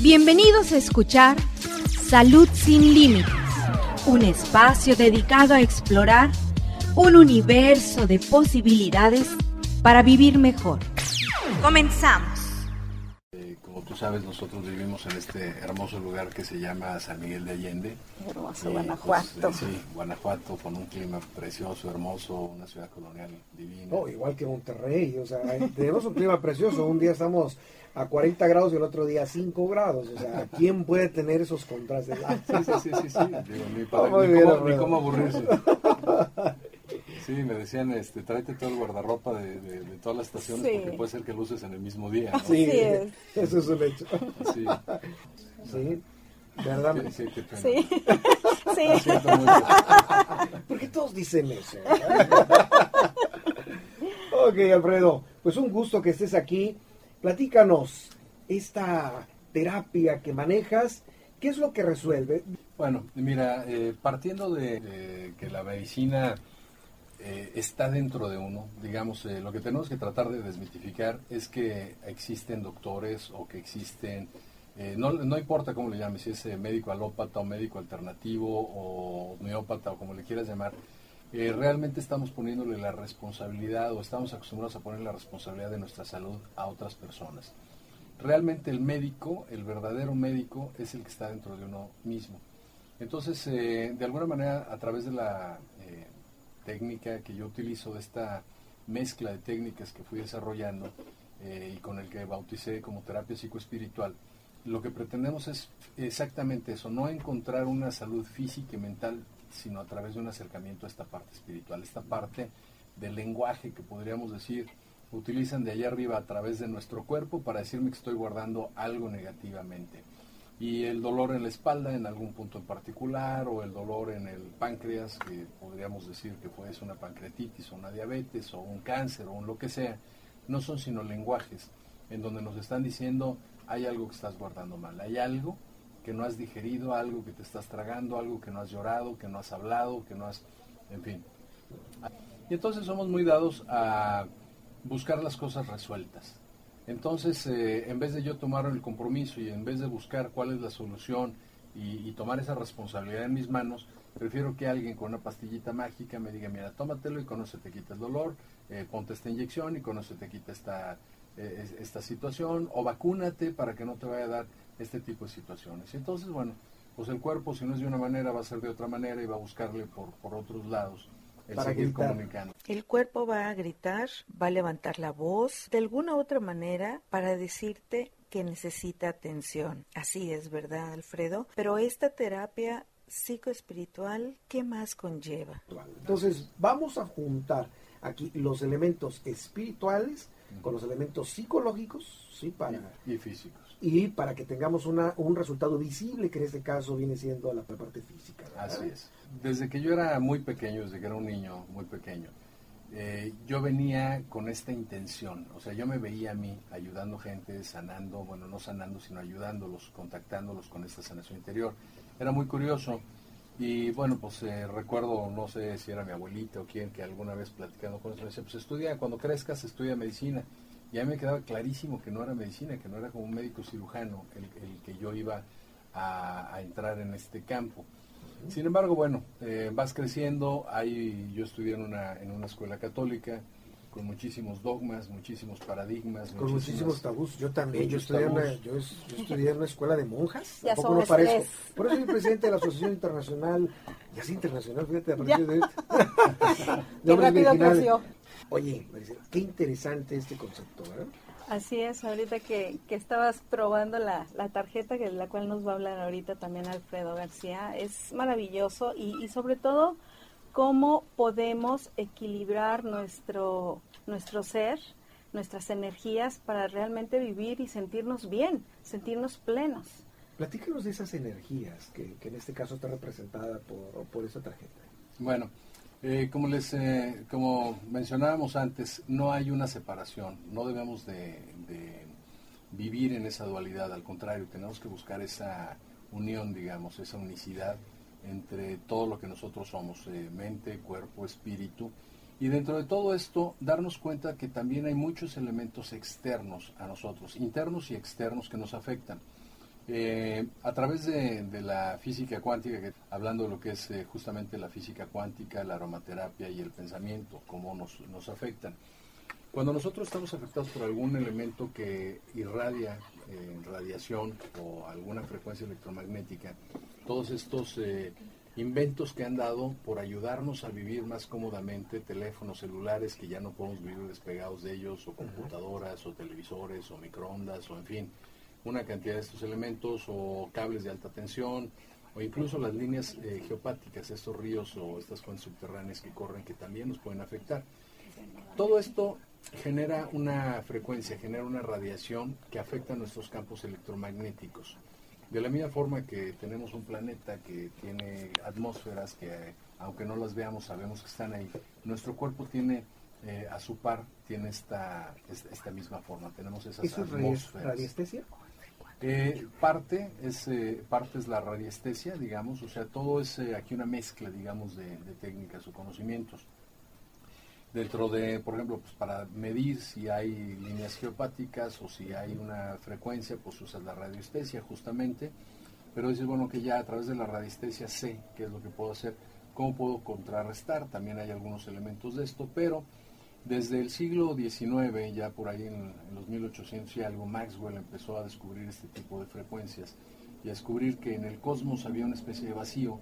Bienvenidos a escuchar Salud sin Límites, un espacio dedicado a explorar un universo de posibilidades para vivir mejor. Comenzamos. Como tú sabes, nosotros vivimos en este hermoso lugar que se llama San Miguel de Allende. Hermoso Guanajuato. Sí, Guanajuato, con un clima precioso, hermoso, una ciudad colonial divina. Oh, igual que Monterrey, o sea, tenemos un clima precioso. Un día estamos a 40 grados y el otro día a 5 grados. O sea, ¿quién puede tener esos contrastes? Sí. Digo, ni cómo aburrirse. Sí, me decían, tráete todo el guardarropa de todas las estaciones, sí, porque puede ser que luces en el mismo día, ¿no? Sí, eso es un hecho. Sí, ¿verdad? Sí, qué pena. Sí. Lo siento mucho. ¿Por qué todos dicen eso? Ok, Alfredo, pues un gusto que estés aquí. Platícanos, esta terapia que manejas, ¿qué es lo que resuelve? Bueno, mira, partiendo de que la medicina está dentro de uno, digamos, lo que tenemos que tratar de desmitificar es que existen doctores o que existen, no importa cómo le llames, si es médico alópata o médico alternativo o homeópata o como le quieras llamar, realmente estamos poniéndole la responsabilidad o estamos acostumbrados a poner la responsabilidad de nuestra salud a otras personas. Realmente el médico, el verdadero médico, es el que está dentro de uno mismo. Entonces, de alguna manera, a través de la técnica que yo utilizo, de esta mezcla de técnicas que fui desarrollando y con el que bauticé como terapia psicoespiritual, lo que pretendemos es exactamente eso, no encontrar una salud física y mental, sino a través de un acercamiento a esta parte espiritual, esta parte del lenguaje que podríamos decir, utilizan de allá arriba a través de nuestro cuerpo para decirme que estoy guardando algo negativamente. Y el dolor en la espalda en algún punto en particular, o el dolor en el páncreas, que podríamos decir que puede ser una pancreatitis o una diabetes o un cáncer o un lo que sea, no son sino lenguajes en donde nos están diciendo hay algo que estás guardando mal, hay algo que no has digerido, algo que te estás tragando, algo que no has llorado, que no has hablado, que no has, en fin. Y entonces somos muy dados a buscar las cosas resueltas. Entonces, en vez de yo tomar el compromiso y en vez de buscar cuál es la solución y tomar esa responsabilidad en mis manos, prefiero que alguien con una pastillita mágica me diga, mira, tómatelo y con eso te quita el dolor, ponte esta inyección y con eso te quita esta situación, o vacúnate para que no te vaya a dar este tipo de situaciones. Y entonces, bueno, pues el cuerpo, si no es de una manera, va a ser de otra manera y va a buscarle por otros lados. Para seguir gritar. Comunicando. El cuerpo va a gritar, va a levantar la voz de alguna u otra manera para decirte que necesita atención. Así es, ¿verdad, Alfredo? Pero esta terapia psicoespiritual, ¿qué más conlleva? Entonces, vamos a juntar aquí los elementos espirituales con los elementos psicológicos, ¿sí? Y físicos. Y para que tengamos un resultado visible, que en este caso viene siendo la parte física, ¿verdad? Así es. Desde que yo era muy pequeño, desde que era un niño muy pequeño, yo venía con esta intención, o sea, yo me veía a mí ayudando gente, sanando, bueno, no sanando, sino ayudándolos, contactándolos con esta sanación interior. Era muy curioso y bueno, pues recuerdo, no sé si era mi abuelita o quién, que alguna vez platicando con eso me decía, pues estudia, cuando crezcas estudia medicina. Y a mí me quedaba clarísimo que no era medicina, que no era como un médico cirujano el que yo iba a entrar en este campo. Sin embargo, bueno, vas creciendo, yo estudié en una escuela católica con muchísimos dogmas, muchísimos paradigmas. Con muchísimos tabús. Yo también, yo estudié en una escuela de monjas. Ya ¿Tampoco no parezco? tres. Por eso soy presidente de la Asociación Internacional, ya es internacional, fíjate, a partir de Qué rápido creció. Oye, qué interesante este concepto, ¿verdad? Así es, ahorita que estabas probando la tarjeta, de la cual nos va a hablar ahorita también Alfredo García, es maravilloso y sobre todo cómo podemos equilibrar nuestro ser, nuestras energías para realmente vivir y sentirnos bien, sentirnos plenos. Platícanos de esas energías que en este caso está representada por esa tarjeta. Bueno, como mencionábamos antes, no hay una separación, no debemos de vivir en esa dualidad, al contrario, tenemos que buscar esa unión, digamos, esa unicidad entre todo lo que nosotros somos, mente, cuerpo, espíritu, y dentro de todo esto darnos cuenta que también hay muchos elementos externos a nosotros, internos y externos, que nos afectan. A través de la física cuántica, hablando de lo que es justamente la física cuántica, la aromaterapia y el pensamiento, cómo nos afectan. Cuando nosotros estamos afectados por algún elemento que irradia radiación o alguna frecuencia electromagnética, todos estos inventos que han dado por ayudarnos a vivir más cómodamente, teléfonos celulares que ya no podemos vivir despegados de ellos, o computadoras, o televisores, o microondas, o en fin, una cantidad de estos elementos, o cables de alta tensión, o incluso las líneas geopáticas, estos ríos o estas fuentes subterráneas que corren, que también nos pueden afectar. Todo esto genera una frecuencia, genera una radiación que afecta a nuestros campos electromagnéticos. De la misma forma que tenemos un planeta que tiene atmósferas que, aunque no las veamos, sabemos que están ahí, nuestro cuerpo tiene, a su par, tiene esta misma forma. Tenemos esas atmósferas. ¿Eso es radiestesia? Parte es la radiestesia, digamos, o sea, todo es aquí una mezcla, digamos, de técnicas o conocimientos. Dentro de, por ejemplo, pues para medir si hay líneas geopáticas o si hay una frecuencia, pues usas la radiestesia justamente, pero dices, bueno, que ya a través de la radiestesia sé qué es lo que puedo hacer, cómo puedo contrarrestar, también hay algunos elementos de esto, pero desde el siglo XIX, ya por ahí en los 1800 y algo, Maxwell empezó a descubrir este tipo de frecuencias y a descubrir que en el cosmos había una especie de vacío,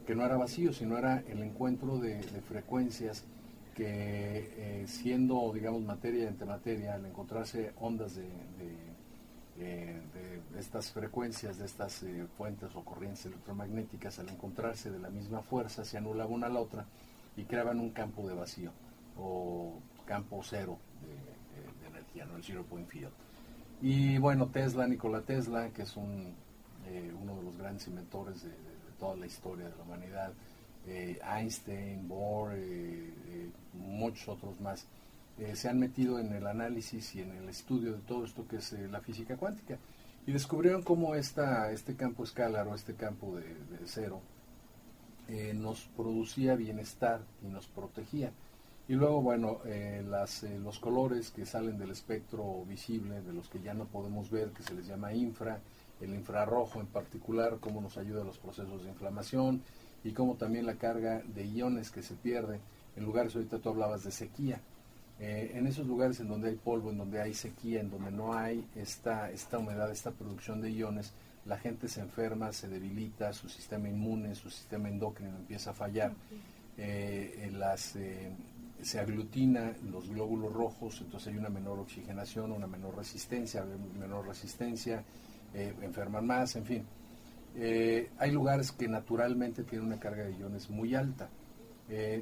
que no era vacío, sino era el encuentro de frecuencias que siendo, digamos, materia y antimateria, al encontrarse ondas de estas frecuencias, de estas fuentes o corrientes electromagnéticas, al encontrarse de la misma fuerza, se anulaban una a la otra y creaban un campo de vacío o campo cero de energía, ¿no? El zero point field. Y bueno, Nikola Tesla, que es uno de los grandes inventores de toda la historia de la humanidad, Einstein, Bohr, muchos otros más, se han metido en el análisis y en el estudio de todo esto que es la física cuántica, y descubrieron cómo este campo escalar o este campo de cero nos producía bienestar y nos protegía. Y luego, bueno, los colores que salen del espectro visible, de los que ya no podemos ver, que se les llama el infrarrojo en particular, cómo nos ayuda a los procesos de inflamación, y como también la carga de iones que se pierde en lugares, ahorita tú hablabas de sequía, en esos lugares en donde hay polvo, en donde hay sequía, en donde no hay esta humedad, esta producción de iones, la gente se enferma, se debilita, su sistema inmune, su sistema endocrino empieza a fallar, se aglutina los glóbulos rojos, entonces hay una menor oxigenación, una menor resistencia, enferman más, en fin. Hay lugares que naturalmente tienen una carga de iones muy alta.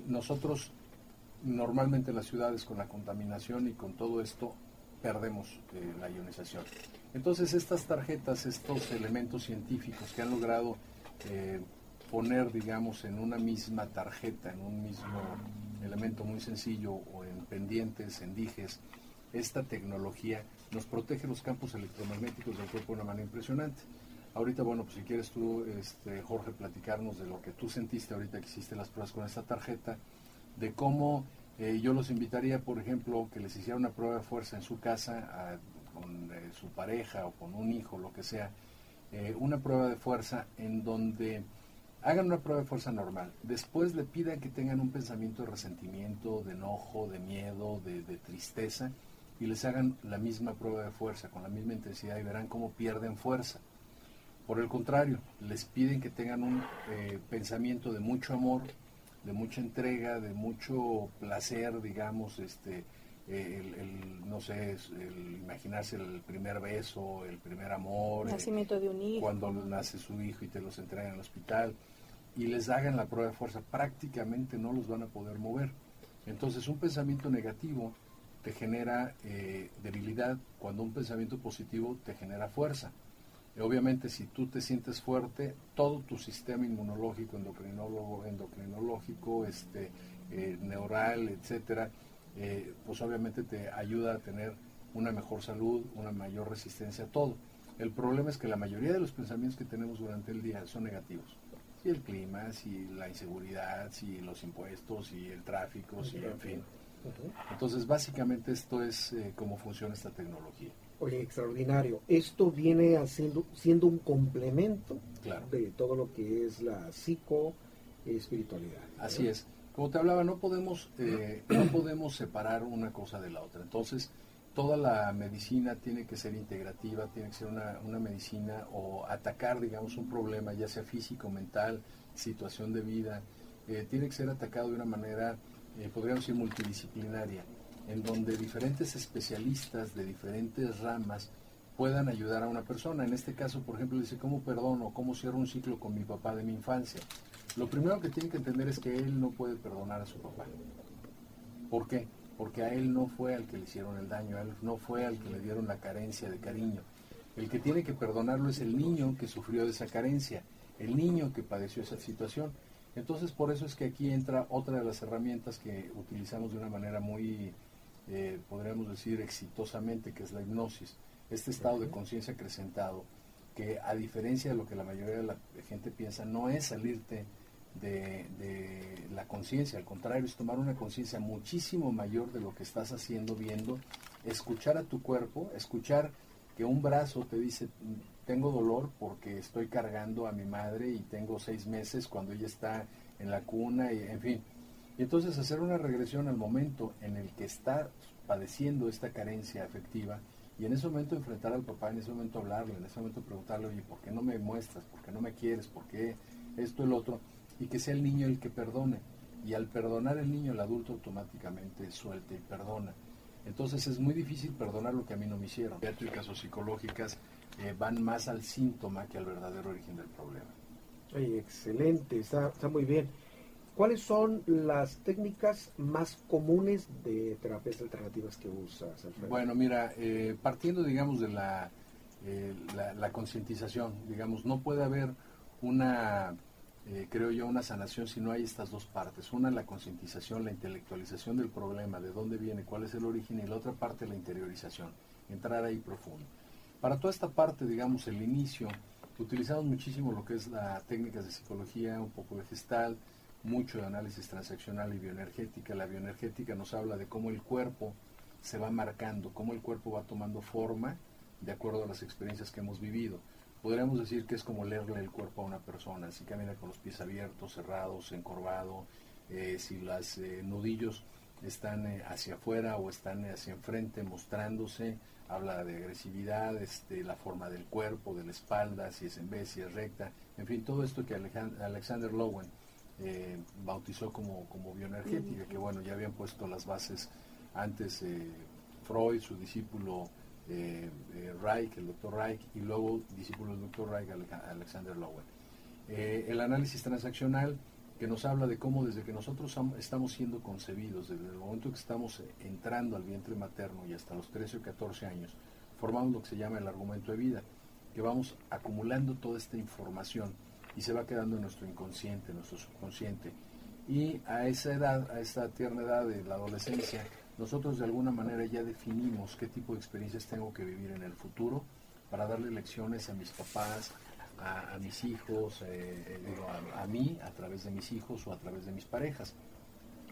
Nosotros normalmente en las ciudades, con la contaminación y con todo esto, perdemos la ionización. Entonces estas tarjetas, estos elementos científicos que han logrado poner, digamos, en una misma tarjeta, en un mismo elemento muy sencillo, o en pendientes, en dijes, esta tecnología nos protege los campos electromagnéticos del cuerpo de una manera impresionante. Ahorita, bueno, pues si quieres tú, Jorge, platicarnos de lo que tú sentiste ahorita que hiciste las pruebas con esta tarjeta, de cómo yo los invitaría, por ejemplo, que les hiciera una prueba de fuerza en su casa, con su pareja o con un hijo, lo que sea, una prueba de fuerza en donde hagan una prueba de fuerza normal, después le pidan que tengan un pensamiento de resentimiento, de enojo, de miedo, de tristeza, y les hagan la misma prueba de fuerza con la misma intensidad y verán cómo pierden fuerza. Por el contrario, les piden que tengan un pensamiento de mucho amor, de mucha entrega, de mucho placer, digamos, no sé, el imaginarse el primer beso, el primer amor, nacimiento de un hijo, cuando nace su hijo y te los entregan al hospital, y les hagan la prueba de fuerza, prácticamente no los van a poder mover. Entonces, un pensamiento negativo te genera debilidad, cuando un pensamiento positivo te genera fuerza. Obviamente, si tú te sientes fuerte, todo tu sistema inmunológico, endocrinológico, neural, etcétera, pues obviamente te ayuda a tener una mejor salud, una mayor resistencia a todo. El problema es que la mayoría de los pensamientos que tenemos durante el día son negativos. Si el clima, si la inseguridad, si los impuestos, si el tráfico, si en fin. Entonces, básicamente esto es cómo funciona esta tecnología. Oye, extraordinario. Esto viene siendo un complemento Claro. de todo lo que es la psicoespiritualidad. Así es. Como te hablaba, no podemos separar una cosa de la otra. Entonces, toda la medicina tiene que ser integrativa, tiene que ser una medicina o atacar, digamos, un problema, ya sea físico, mental, situación de vida, tiene que ser atacado de una manera, podríamos decir, multidisciplinaria, en donde diferentes especialistas de diferentes ramas puedan ayudar a una persona. En este caso, por ejemplo, dice, ¿cómo perdono? ¿Cómo cierro un ciclo con mi papá de mi infancia? Lo primero que tiene que entender es que él no puede perdonar a su papá. ¿Por qué? Porque a él no fue al que le hicieron el daño, a él no fue al que le dieron la carencia de cariño. El que tiene que perdonarlo es el niño que sufrió de esa carencia, el niño que padeció esa situación. Entonces, por eso es que aquí entra otra de las herramientas que utilizamos de una manera muy, podríamos decir, exitosamente, que es la hipnosis. Este estado de conciencia acrecentado, que a diferencia de lo que la mayoría de la gente piensa, no es salirte de la conciencia, al contrario, es tomar una conciencia muchísimo mayor de lo que estás haciendo, viendo, escuchar a tu cuerpo, escuchar que un brazo te dice, tengo dolor porque estoy cargando a mi madre y tengo 6 meses cuando ella está en la cuna, y, en fin. Y entonces hacer una regresión al momento en el que está padeciendo esta carencia afectiva, y en ese momento enfrentar al papá, en ese momento hablarle, en ese momento preguntarle, oye, ¿por qué no me muestras? ¿Por qué no me quieres? ¿Por qué esto, el otro? Y que sea el niño el que perdone. Y al perdonar el niño, el adulto automáticamente suelta y perdona. Entonces es muy difícil perdonar lo que a mí no me hicieron. Psiquiátricas o psicológicas van más al síntoma que al verdadero origen del problema. Oye, excelente, está muy bien. ¿Cuáles son las técnicas más comunes de terapias alternativas que usas, Alfredo? Bueno, mira, partiendo, digamos, de la concientización, digamos, no puede haber una, creo yo, una sanación si no hay estas dos partes. Una, la concientización, la intelectualización del problema, de dónde viene, cuál es el origen, y la otra parte, la interiorización, entrar ahí profundo. Para toda esta parte, digamos, el inicio, utilizamos muchísimo lo que es las técnicas de psicología, un poco de Gestalt, mucho de análisis transaccional y bioenergética. La bioenergética nos habla de cómo el cuerpo se va marcando, cómo el cuerpo va tomando forma de acuerdo a las experiencias que hemos vivido. Podríamos decir que es como leerle el cuerpo a una persona, si camina con los pies abiertos, cerrados, encorvado, si los nudillos están hacia afuera o están hacia enfrente mostrándose, habla de agresividad, la forma del cuerpo, de la espalda, si es en V, si es recta, en fin, todo esto que Alexander Lowen bautizó como bioenergética, que bueno, ya habían puesto las bases antes Freud, su discípulo Reich, el doctor Reich, y luego discípulo del doctor Reich, Alexander Lowen. El análisis transaccional, que nos habla de cómo desde que nosotros estamos siendo concebidos, desde el momento que estamos entrando al vientre materno y hasta los 13 o 14 años, formamos lo que se llama el argumento de vida, que vamos acumulando toda esta información y se va quedando en nuestro inconsciente, en nuestro subconsciente. Y a esa edad, a esta tierna edad de la adolescencia, nosotros de alguna manera ya definimos qué tipo de experiencias tengo que vivir en el futuro para darle lecciones a mis papás, a mis hijos, a mí, a través de mis hijos o a través de mis parejas.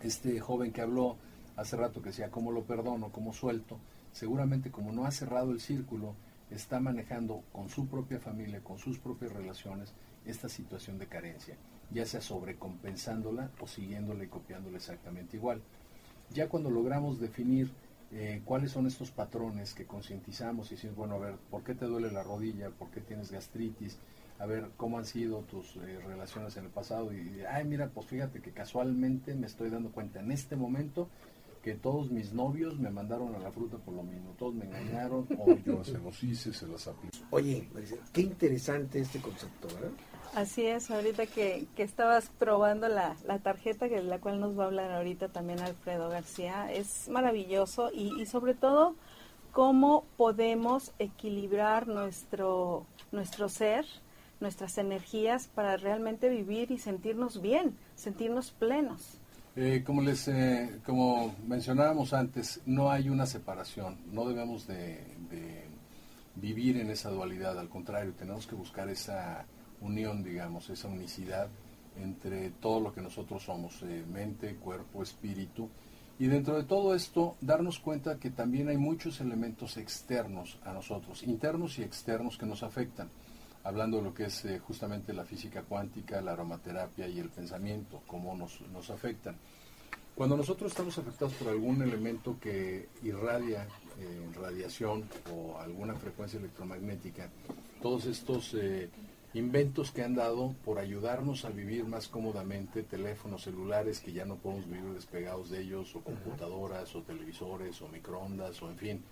Este joven que habló hace rato, que decía cómo lo perdono, cómo suelto, seguramente como no ha cerrado el círculo, está manejando con su propia familia, con sus propias relaciones, esta situación de carencia, ya sea sobrecompensándola o siguiéndola y copiándola exactamente igual. Ya cuando logramos definir cuáles son estos patrones que concientizamos y decimos, bueno, a ver, ¿por qué te duele la rodilla? ¿Por qué tienes gastritis? A ver, ¿cómo han sido tus relaciones en el pasado? Y, ay, mira, pues fíjate que casualmente me estoy dando cuenta en este momento que todos mis novios me mandaron a la fruta por lo mismo, todos me engañaron, o yo se los hice, se los apliqué. Oye, qué interesante este concepto, ¿verdad? Así es, ahorita que estabas probando la tarjeta, de la cual nos va a hablar ahorita también Alfredo García, es maravilloso y sobre todo cómo podemos equilibrar nuestro ser, nuestras energías para realmente vivir y sentirnos bien, sentirnos plenos. Como mencionábamos antes, no hay una separación, no debemos de vivir en esa dualidad, al contrario, tenemos que buscar esa unión, digamos, esa unicidad entre todo lo que nosotros somos, mente, cuerpo, espíritu, Y dentro de todo esto, darnos cuenta que también hay muchos elementos externos a nosotros, internos y externos, que nos afectan. Hablando de lo que es justamente la física cuántica, la aromaterapia y el pensamiento, cómo nos afectan. Cuando nosotros estamos afectados por algún elemento que irradia radiación o alguna frecuencia electromagnética, todos estos inventos que han dado por ayudarnos a vivir más cómodamente, teléfonos celulares que ya no podemos vivir despegados de ellos, o computadoras, o televisores, o microondas, o en fin,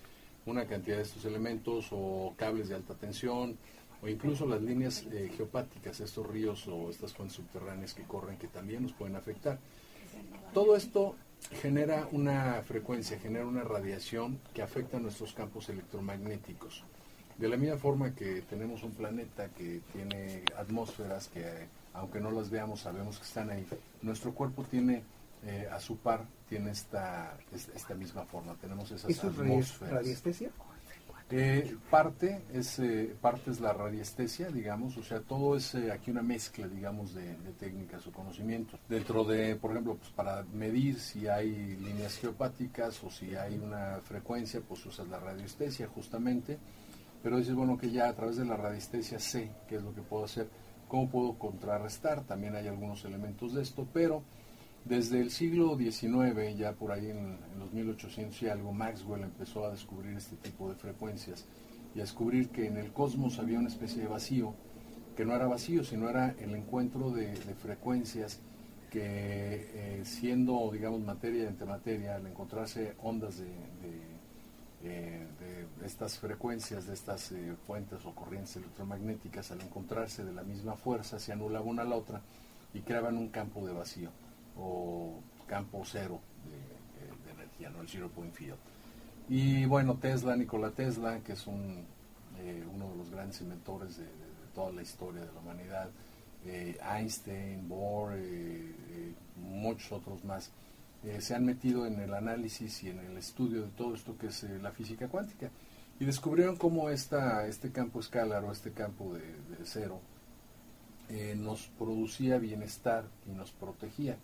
una cantidad de estos elementos, o cables de alta tensión, o incluso las líneas geopáticas, estos ríos o estas fuentes subterráneas que corren, que también nos pueden afectar. Todo esto genera una frecuencia, genera una radiación que afecta a nuestros campos electromagnéticos. De la misma forma que tenemos un planeta que tiene atmósferas que, aunque no las veamos, sabemos que están ahí, nuestro cuerpo tiene, a su par, tiene esta misma forma. Tenemos esas atmósferas. ¿Esto es radiestesia? Parte es la radiestesia, digamos, o sea, todo es aquí una mezcla, digamos, de técnicas o conocimientos. Dentro de, por ejemplo, pues para medir si hay líneas geopáticas o si hay una frecuencia, pues usas la radiestesia justamente, pero dices, bueno, que ya a través de la radiestesia sé qué es lo que puedo hacer, cómo puedo contrarrestar, también hay algunos elementos de esto, pero desde el siglo XIX, ya por ahí en los 1800 y algo, Maxwell empezó a descubrir este tipo de frecuencias y a descubrir que en el cosmos había una especie de vacío, que no era vacío, sino era el encuentro de frecuencias que, siendo, digamos, materia y antimateria, al encontrarse ondas de estas frecuencias, de estas fuentes o corrientes electromagnéticas, al encontrarse de la misma fuerza, se anulaban una a la otra y creaban un campo de vacío, o campo cero de energía, ¿no? El zero point field. Y bueno, Nikola Tesla, que es uno de los grandes inventores de toda la historia de la humanidad, Einstein, Bohr, muchos otros más, se han metido en el análisis y en el estudio de todo esto que es la física cuántica, y descubrieron cómo este campo escalar, o este campo de cero, nos producía bienestar y nos protegía.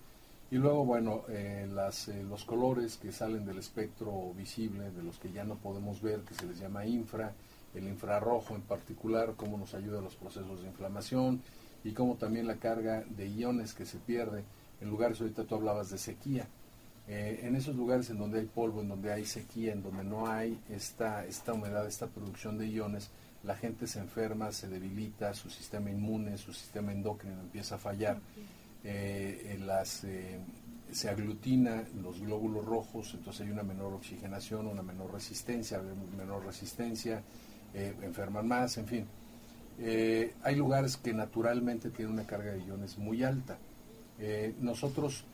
Y luego, bueno, los colores que salen del espectro visible, de los que ya no podemos ver, que se les llama el infrarrojo en particular, cómo nos ayuda a los procesos de inflamación, y cómo también la carga de iones que se pierde en lugares, ahorita tú hablabas de sequía, en esos lugares en donde hay polvo, en donde hay sequía, en donde no hay esta humedad, esta producción de iones, la gente se enferma, se debilita, su sistema inmune, su sistema endocrino empieza a fallar. Se aglutina los glóbulos rojos, entonces hay una menor oxigenación, una menor resistencia, enferman más, en fin. Hay lugares que naturalmente tienen una carga de iones muy alta. Nosotros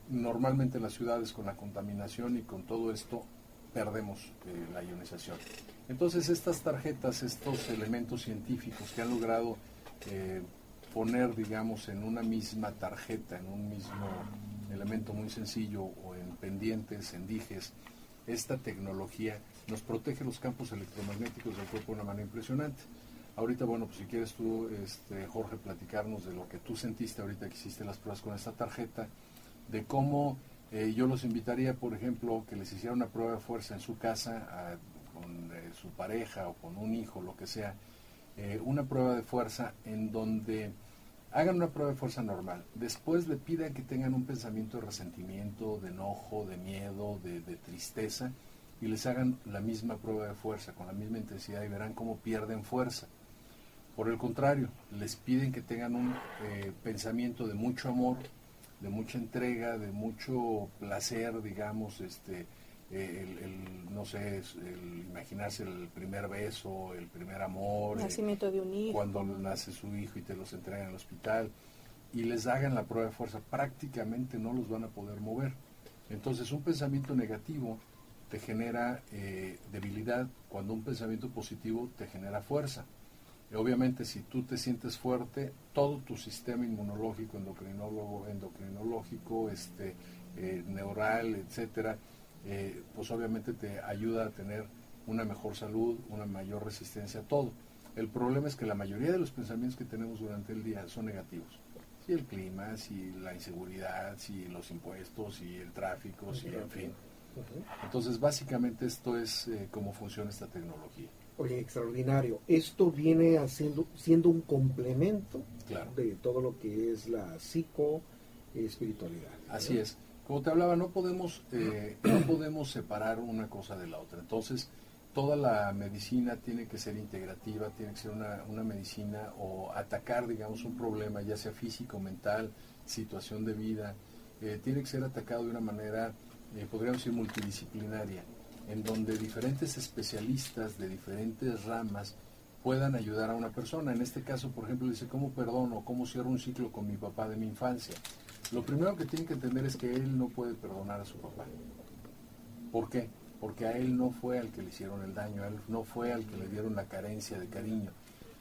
normalmente en las ciudades, con la contaminación y con todo esto, perdemos la ionización. Entonces estas tarjetas, estos elementos científicos que han logrado poner, digamos, en una misma tarjeta, en un mismo elemento muy sencillo, o en pendientes, en dijes, esta tecnología nos protege los campos electromagnéticos del cuerpo de una manera impresionante. Ahorita, bueno, pues si quieres tú, Jorge, platicarnos de lo que tú sentiste ahorita que hiciste las pruebas con esta tarjeta, de cómo yo los invitaría, por ejemplo, que les hiciera una prueba de fuerza en su casa, con su pareja o con un hijo, lo que sea, una prueba de fuerza en donde hagan una prueba de fuerza normal, después le pidan que tengan un pensamiento de resentimiento, de enojo, de miedo, de tristeza, y les hagan la misma prueba de fuerza con la misma intensidad y verán cómo pierden fuerza. Por el contrario, les piden que tengan un pensamiento de mucho amor, de mucha entrega, de mucho placer, digamos, no sé, el imaginarse el primer beso, el primer amor, nacimiento de un hijo, cuando nace su hijo y te los entregan al hospital, y les hagan la prueba de fuerza, prácticamente no los van a poder mover. Entonces un pensamiento negativo te genera debilidad, cuando un pensamiento positivo te genera fuerza. Obviamente, si tú te sientes fuerte, todo tu sistema inmunológico, endocrinológico, neural, etcétera, pues obviamente te ayuda a tener una mejor salud, una mayor resistencia a todo. El problema es que la mayoría de los pensamientos que tenemos durante el día son negativos. Si el clima, si la inseguridad, si los impuestos, si el tráfico, si en fin. Entonces, básicamente esto es cómo funciona esta tecnología. Oye, extraordinario. Esto viene siendo un complemento Claro. de todo lo que es la psicoespiritualidad. Así es. Como te hablaba, no podemos separar una cosa de la otra. Entonces, toda la medicina tiene que ser integrativa, tiene que ser una medicina o atacar, digamos, un problema, ya sea físico, mental, situación de vida, tiene que ser atacado de una manera, podríamos decir, multidisciplinaria, en donde diferentes especialistas de diferentes ramas puedan ayudar a una persona. En este caso, por ejemplo, dice, ¿cómo perdono? ¿Cómo cierro un ciclo con mi papá de mi infancia? Lo primero que tienen que entender es que él no puede perdonar a su papá. ¿Por qué? Porque a él no fue al que le hicieron el daño, a él no fue al que le dieron la carencia de cariño.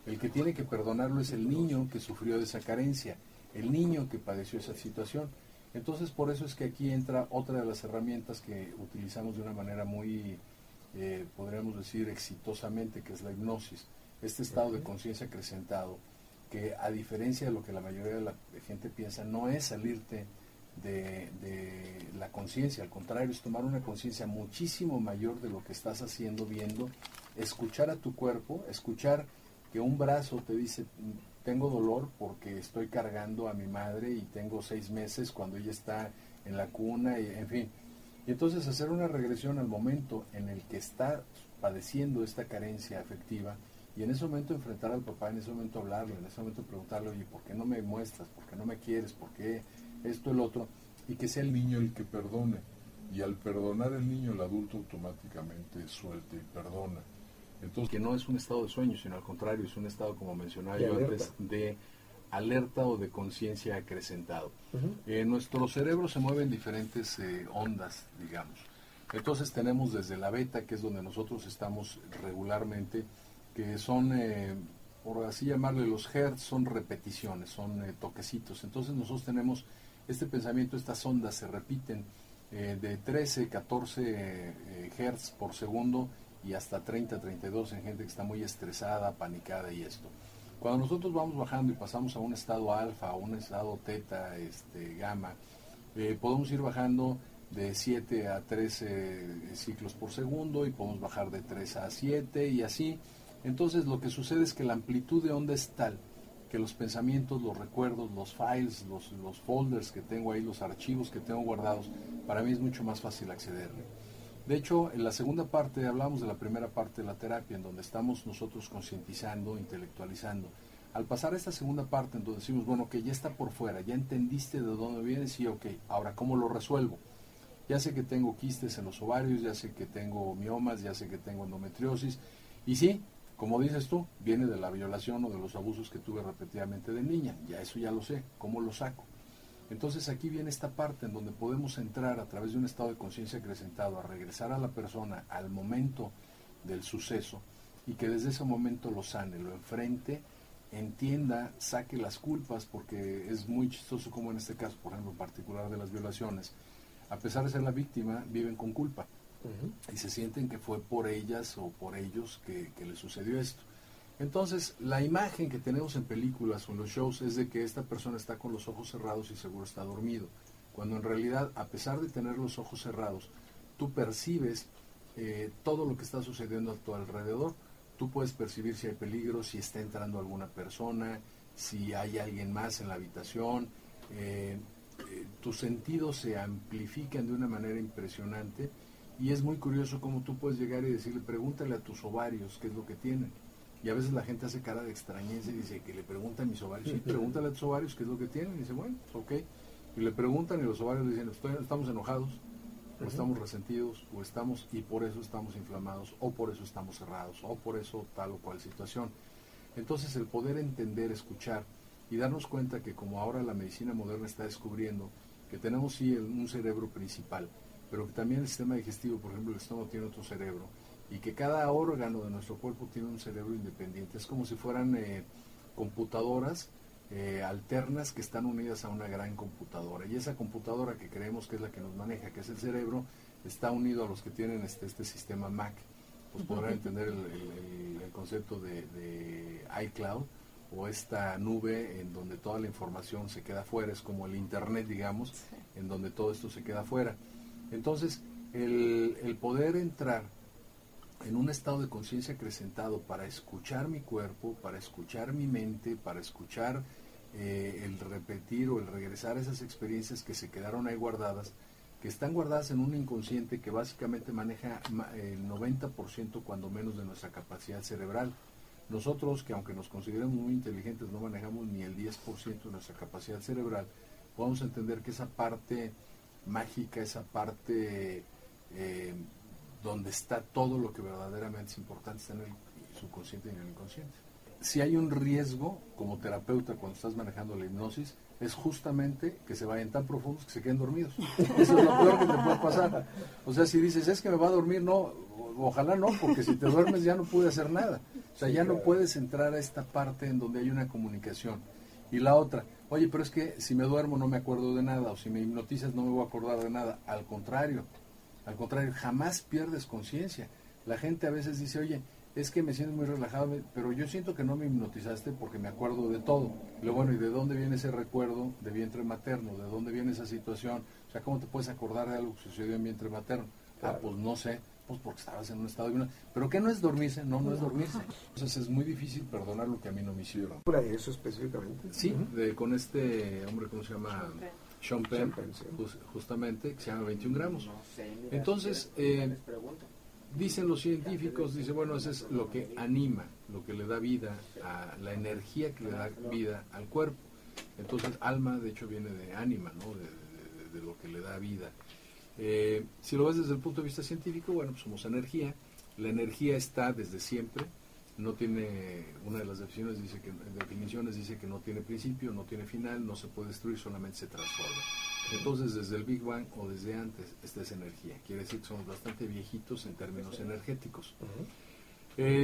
El que tiene que perdonarlo es el niño que sufrió de esa carencia, el niño que padeció esa situación. Entonces, por eso es que aquí entra otra de las herramientas que utilizamos de una manera muy, podríamos decir, exitosamente, que es la hipnosis. Este estado de conciencia acrecentado, que a diferencia de lo que la mayoría de la gente piensa, no es salirte de la conciencia, al contrario, es tomar una conciencia muchísimo mayor de lo que estás haciendo, viendo, escuchar a tu cuerpo, escuchar que un brazo te dice, tengo dolor porque estoy cargando a mi madre y tengo 6 meses cuando ella está en la cuna, y, en fin. Y entonces hacer una regresión al momento en el que está padeciendo esta carencia afectiva, y en ese momento enfrentar al papá, en ese momento hablarle, en ese momento preguntarle, oye, ¿por qué no me muestras? ¿Por qué no me quieres? ¿Por qué esto, el otro? Y que sea el niño el que perdone. Y al perdonar el niño, el adulto automáticamente suelta y perdona. Entonces, que no es un estado de sueño, sino al contrario, es un estado, como mencionaba yo antes, de alerta o de conciencia acrecentado. Nuestro cerebro se mueve en diferentes ondas, digamos. Entonces tenemos desde la beta, que es donde nosotros estamos regularmente, que son, por así llamarle, los hertz, son repeticiones, son toquecitos. Entonces nosotros tenemos este pensamiento, estas ondas se repiten de 13, 14 hertz por segundo y hasta 30, 32 en gente que está muy estresada, panicada y esto. Cuando nosotros vamos bajando y pasamos a un estado alfa, a un estado teta, gamma, podemos ir bajando de 7 a 13 ciclos por segundo y podemos bajar de 3 a 7 y así. Entonces lo que sucede es que la amplitud de onda es tal que los pensamientos, los recuerdos, los files, los folders que tengo ahí, los archivos que tengo guardados, para mí es mucho más fácil accederle. De hecho, en la segunda parte hablamos de la primera parte de la terapia, en donde estamos nosotros concientizando, intelectualizando. Al pasar a esta segunda parte, en donde decimos, bueno, que ya está por fuera, ya entendiste de dónde viene, sí, ok, ahora, ¿cómo lo resuelvo? Ya sé que tengo quistes en los ovarios, ya sé que tengo miomas, ya sé que tengo endometriosis, y sí, como dices tú, viene de la violación o de los abusos que tuve repetidamente de niña, ya eso ya lo sé, ¿cómo lo saco? Entonces aquí viene esta parte en donde podemos entrar a través de un estado de conciencia acrecentado, a regresar a la persona al momento del suceso y que desde ese momento lo sane, lo enfrente, entienda, saque las culpas, porque es muy chistoso como en este caso, por ejemplo, en particular de las violaciones, a pesar de ser la víctima, viven con culpa. Y se sienten que fue por ellas o por ellos que les sucedió esto. Entonces, la imagen que tenemos en películas o en los shows es de que esta persona está con los ojos cerrados y seguro está dormido, cuando en realidad, a pesar de tener los ojos cerrados, tú percibes todo lo que está sucediendo a tu alrededor. Tú puedes percibir si hay peligro, si está entrando alguna persona, si hay alguien más en la habitación. Tus sentidos se amplifican de una manera impresionante. Y es muy curioso cómo tú puedes llegar y decirle, pregúntale a tus ovarios qué es lo que tienen. Y a veces la gente hace cara de extrañeza y dice, que le preguntan a mis ovarios. Sí, pregúntale a tus ovarios qué es lo que tienen. Y dice, bueno, ok. Y le preguntan y los ovarios le dicen, estamos enojados, o estamos resentidos, o estamos, y por eso estamos inflamados, o por eso estamos cerrados, o por eso tal o cual situación. Entonces el poder entender, escuchar y darnos cuenta que como ahora la medicina moderna está descubriendo que tenemos sí un cerebro principal, pero que también el sistema digestivo, por ejemplo, el estómago tiene otro cerebro, y que cada órgano de nuestro cuerpo tiene un cerebro independiente. Es como si fueran computadoras alternas que están unidas a una gran computadora. Y esa computadora que creemos que es la que nos maneja, que es el cerebro, está unido a los que tienen este sistema Mac. Pues podrán entender el concepto de iCloud, o esta nube en donde toda la información se queda fuera, es como el internet, digamos, en donde todo esto se queda fuera. Entonces, el poder entrar en un estado de conciencia acrecentado para escuchar mi cuerpo, para escuchar mi mente, para escuchar el repetir o el regresar a esas experiencias que se quedaron ahí guardadas, que están guardadas en un inconsciente que básicamente maneja el 90% cuando menos de nuestra capacidad cerebral. Nosotros, que aunque nos consideremos muy inteligentes, no manejamos ni el 10% de nuestra capacidad cerebral, podemos entender que esa parte mágica, esa parte donde está todo lo que verdaderamente es importante, está en el subconsciente y en el inconsciente. Si hay un riesgo como terapeuta cuando estás manejando la hipnosis, es justamente que se vayan tan profundos que se queden dormidos. Eso es lo peor que te puede pasar. O sea, si dices, es que me va a dormir, no, ojalá no, porque si te duermes ya no pude hacer nada. O sea, ya no puedes entrar a esta parte en donde hay una comunicación. Y la otra, oye, pero es que si me duermo no me acuerdo de nada, o si me hipnotizas no me voy a acordar de nada. Al contrario, jamás pierdes conciencia. La gente a veces dice, oye, es que me siento muy relajado, pero yo siento que no me hipnotizaste porque me acuerdo de todo. Lo bueno, ¿y de dónde viene ese recuerdo de vientre materno? ¿De dónde viene esa situación? O sea, ¿cómo te puedes acordar de algo que sucedió en vientre materno? Claro. Ah, pues no sé, pues porque estabas en un estado de hipnosis. ¿Pero qué no es dormirse? No es dormirse. Entonces es muy difícil perdonar lo que a mí no me hicieron. ¿De eso específicamente? Sí, con este hombre, ¿cómo se llama? Sean Penn, sí. Justamente, que se llama 21 gramos. Entonces, dicen los científicos, dice, bueno, eso es lo que anima, lo que le da vida, a la energía que le da vida al cuerpo. Entonces, alma, de hecho, viene de ánima, ¿no? De lo que le da vida. Si lo ves desde el punto de vista científico, bueno, pues somos energía. La energía está desde siempre. No tiene, una de las definiciones dice que no tiene principio, no tiene final, no se puede destruir, solamente se transforma. Entonces, desde el Big Bang o desde antes, esta es energía. Quiere decir que somos bastante viejitos en términos energéticos.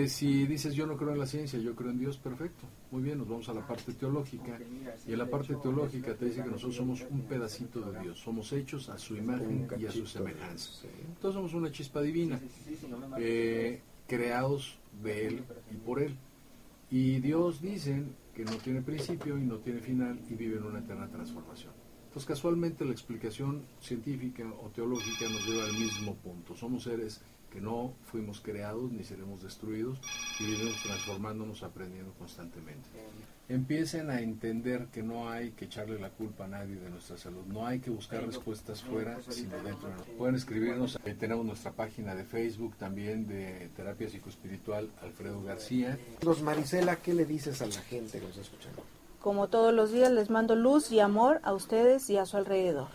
Si dices, yo no creo en la ciencia, yo creo en Dios, perfecto. Muy bien, nos vamos a la parte teológica. Y en la parte teológica te dice que nosotros somos un pedacito de Dios. Somos hechos a su imagen y a su semejanza. Entonces somos una chispa divina, creados de Él y por Él. Y Dios dicen que no tiene principio y no tiene final y vive en una eterna transformación. Entonces, casualmente la explicación científica o teológica nos lleva al mismo punto. Somos seres que no fuimos creados ni seremos destruidos y vivimos transformándonos, aprendiendo constantemente. Empiecen a entender que no hay que echarle la culpa a nadie de nuestra salud. No hay que buscar respuestas fuera, sino dentro de nosotros. Pueden escribirnos. Tenemos nuestra página de Facebook también de Terapia Psicoespiritual Alfredo García. Marisela, ¿qué le dices a la gente que nos está escuchando? Como todos los días, les mando luz y amor a ustedes y a su alrededor.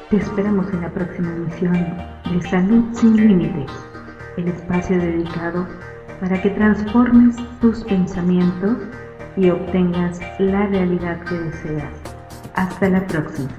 Te esperamos en la próxima emisión de Salud Sin Límites, el espacio dedicado para que transformes tus pensamientos y obtengas la realidad que deseas. Hasta la próxima.